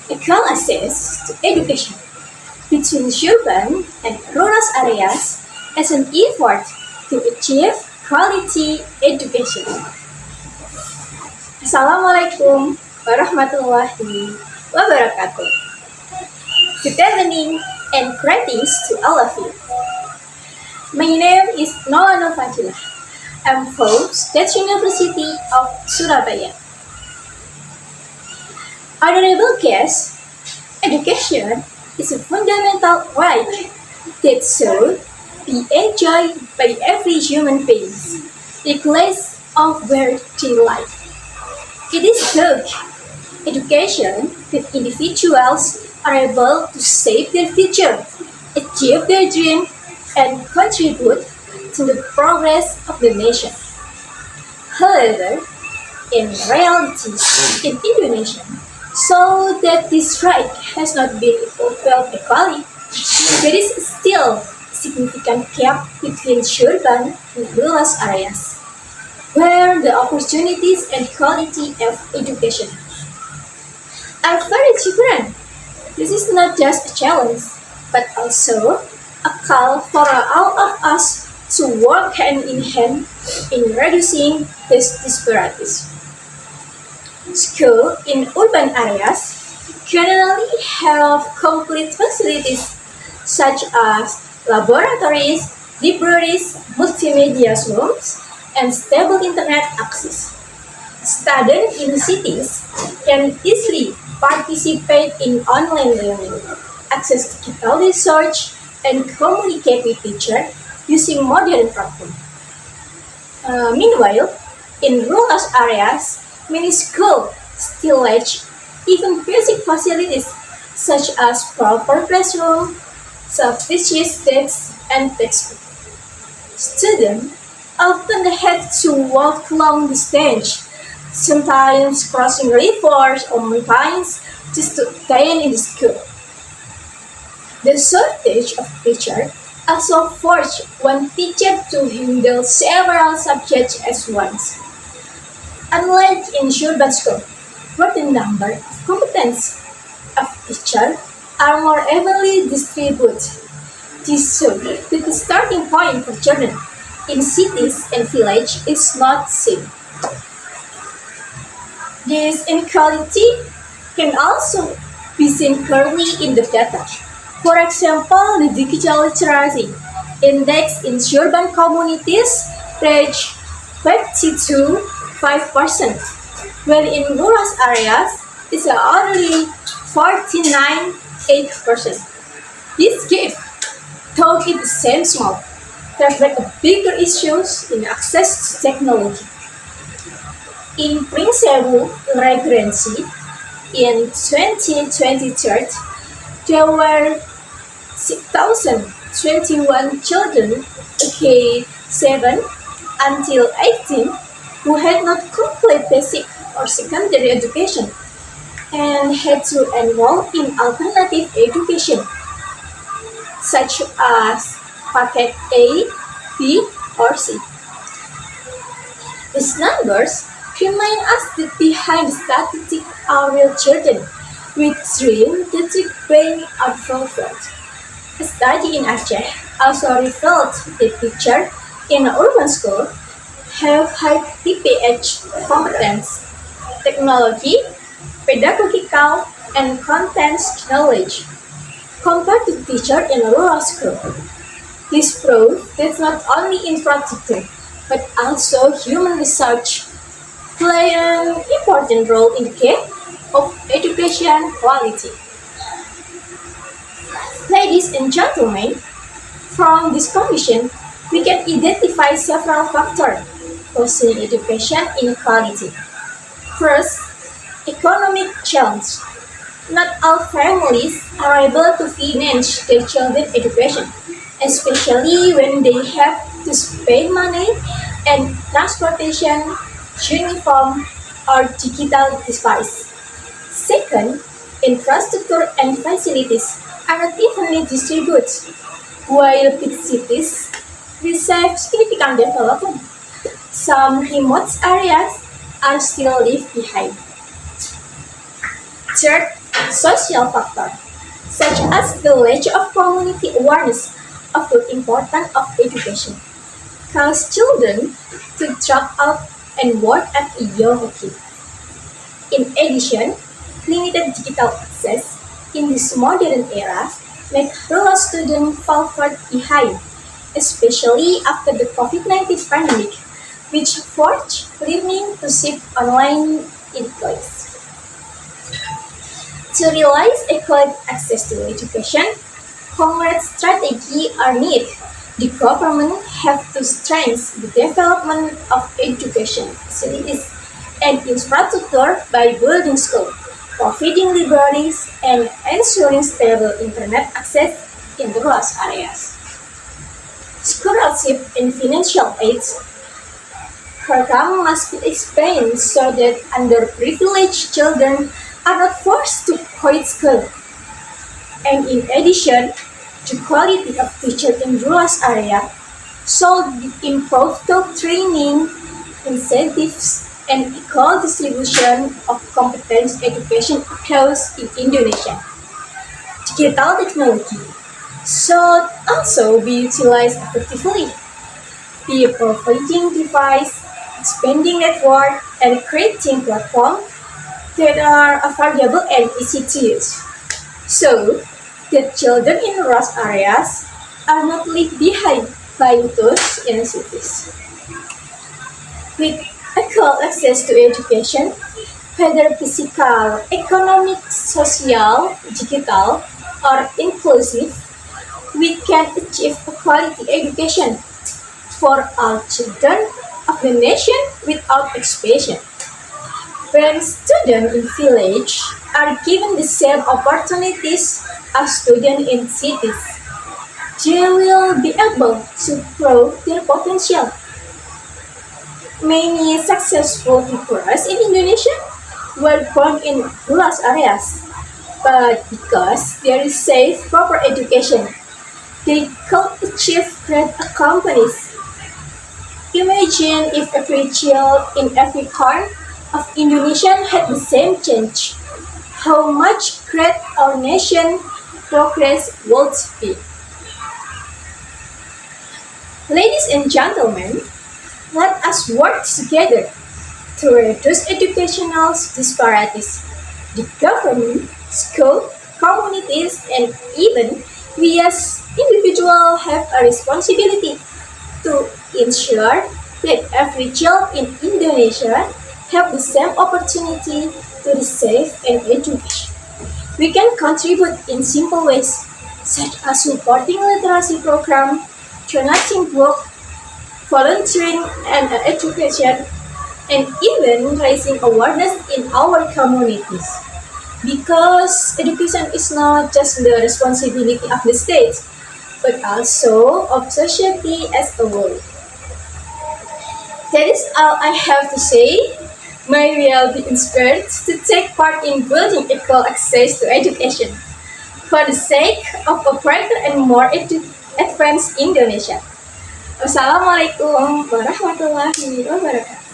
Equal access to education between urban and rural areas as an effort to achieve quality education. Assalamualaikum warahmatullahi wabarakatuh. Good evening and greetings to all of you. My name is Nola Novadila. I'm from State University of Surabaya. Honorable guests, education is a fundamental right that should be enjoyed by every human being, regardless of where they live. It is through education that individuals are able to shape their future, achieve their dream, and contribute to the progress of the nation. However, in reality, in Indonesia, so that this right has not been fulfilled equally, there is still a significant gap between urban and rural areas, where the opportunities and quality of education are very different. This is not just a challenge, but also a call for all of us to work hand in hand in reducing these disparities. Schools in urban areas generally have complete facilities such as laboratories, libraries, multimedia rooms, and stable internet access. Students in cities can easily participate in online learning, access digital research, and communicate with teachers using modern platforms. Meanwhile, in rural areas, many schools still lack even basic facilities such as proper classroom, sufficient desks, and textbooks. Students often have to walk long distance, sometimes crossing rivers or mountains just to gain in the school. The shortage of teachers also forced one teacher to handle several subjects at once. Unlike in urban schools, where the number of competence of teachers are more evenly distributed, this shows that the starting point for children in cities and villages is not same. This inequality can also be seen clearly in the data. For example, the digital literacy index in urban communities reached 52.5%, while in rural areas it's only 49.8%. This gap, though it seems small, reflects bigger issues in access to technology. In Prinsewu Regency, in 2023, there were 6,021 children aged 7 until 18 who had not completed basic or secondary education and had to enroll in alternative education such as packet A, B, or C. These numbers remind us that behind the statistics are real children with dreams that their brain are fulfilled. A study in Aceh also revealed that teachers in an urban school have high TPH competence, technology, pedagogical, and content knowledge compared to teachers in a rural school. This proves that not only infrastructure but also human research play an important role in the care of education quality. Ladies and gentlemen, from this condition, we can identify several factors causing education inequality. First, economic challenge. Not all families are able to finance their children's education, especially when they have to spend money and transportation, uniform, or digital device. Second, infrastructure and facilities are not evenly distributed, while big cities receive significant development. Some remote areas are still left behind. Third, social factor, such as the lack of community awareness of the importance of education, cause children to drop out and work at a young age. In addition, limited digital access in this modern era make rural students fall far behind, especially after the COVID-19 pandemic, which forced learning to shift online in place. To realize equal access to education, concrete strategies are needed. The government have to strengthen the development of education facilities and infrastructure by building schools, providing libraries, and ensuring stable internet access in the rural areas. Scholarship and financial aid program must be expanded so that underprivileged children are not forced to quit school. And in addition, the quality of teachers in rural areas should be improved through training, incentives, and equal distribution of competence education across in Indonesia. Digital technology should also be utilized effectively. Be providing device, expanding network, and creating platforms that are affordable and easy to use. So, the children in rural areas are not left behind by those in cities. With equal access to education, whether physical, economic, social, digital, or inclusive, we can achieve a quality education for all children of the nation without exclusion. When students in village are given the same opportunities as students in cities, they will be able to prove their potential. Many successful teachers in Indonesia were born in rural areas, but because they receive proper education, they could achieve great accomplishments. Imagine if every child in every corner of Indonesia had the same change. How much great our nation progress would be. Ladies and gentlemen, let us work together to reduce educational disparities. The government, school, communities, and even we as individuals have a responsibility to ensure that every child in Indonesia have the same opportunity to receive an education. We can contribute in simple ways, such as supporting literacy program, donating book, volunteering and education, and even raising awareness in our communities. Because education is not just the responsibility of the state, but also of society as a whole. That is all I have to say. May we all be inspired to take part in building equal access to education for the sake of a brighter and more advanced Indonesia. Wassalamualaikum warahmatullahi wabarakatuh.